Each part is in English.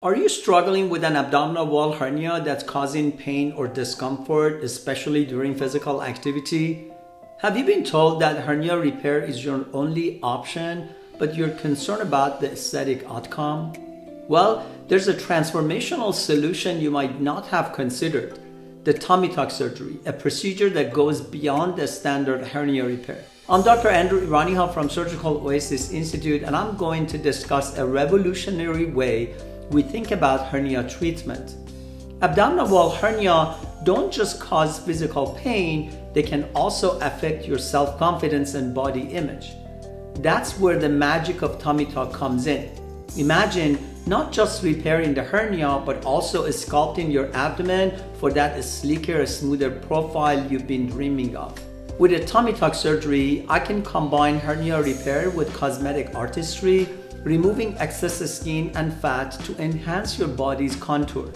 Are you struggling with an abdominal wall hernia that's causing pain or discomfort, especially during physical activity? Have you been told that hernia repair is your only option, but you're concerned about the aesthetic outcome? Well, there's a transformational solution you might not have considered: the tummy tuck surgery, a procedure that goes beyond the standard hernia repair. I'm Dr. Iraniha from Surgical Oasis Institute, and I'm going to discuss a revolutionary way we think about hernia treatment. Abdominal wall hernia don't just cause physical pain, they can also affect your self-confidence and body image. That's where the magic of tummy tuck comes in. Imagine not just repairing the hernia, but also sculpting your abdomen for that sleeker, smoother profile you've been dreaming of. With a tummy tuck surgery, I can combine hernia repair with cosmetic artistry, removing excess skin and fat to enhance your body's contour.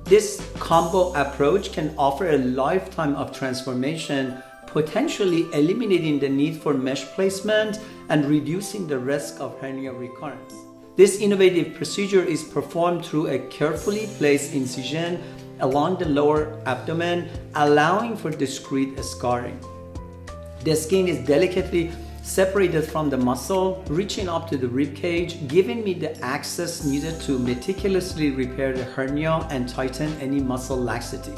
This combo approach can offer a lifetime of transformation, potentially eliminating the need for mesh placement and reducing the risk of hernia recurrence. This innovative procedure is performed through a carefully placed incision along the lower abdomen, allowing for discreet scarring. The skin is delicately separated from the muscle, reaching up to the rib cage, giving me the access needed to meticulously repair the hernia and tighten any muscle laxity.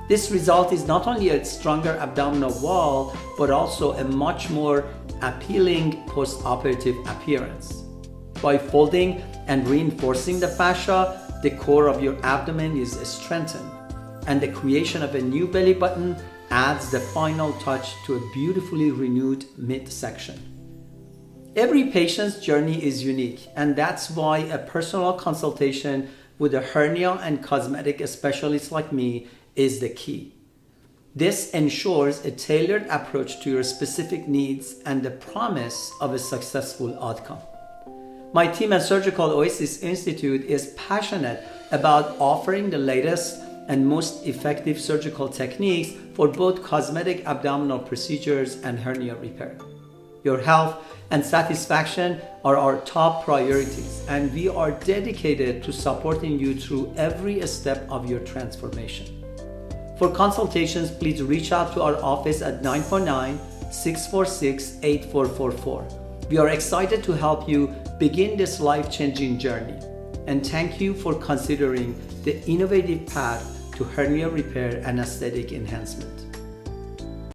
This result is not only a stronger abdominal wall, but also a much more appealing post-operative appearance. By folding and reinforcing the fascia, the core of your abdomen is strengthened, and the creation of a new belly button adds the final touch to a beautifully renewed midsection. Every patient's journey is unique, and that's why a personal consultation with a hernia and cosmetic specialist like me is the key. This ensures a tailored approach to your specific needs and the promise of a successful outcome. My team at Surgical Oasis Institute is passionate about offering the latest and most effective surgical techniques for both cosmetic abdominal procedures and hernia repair. Your health and satisfaction are our top priorities, and we are dedicated to supporting you through every step of your transformation. For consultations, please reach out to our office at 949-646-8444. We are excited to help you begin this life-changing journey. And thank you for considering the innovative path to hernia repair and aesthetic enhancement.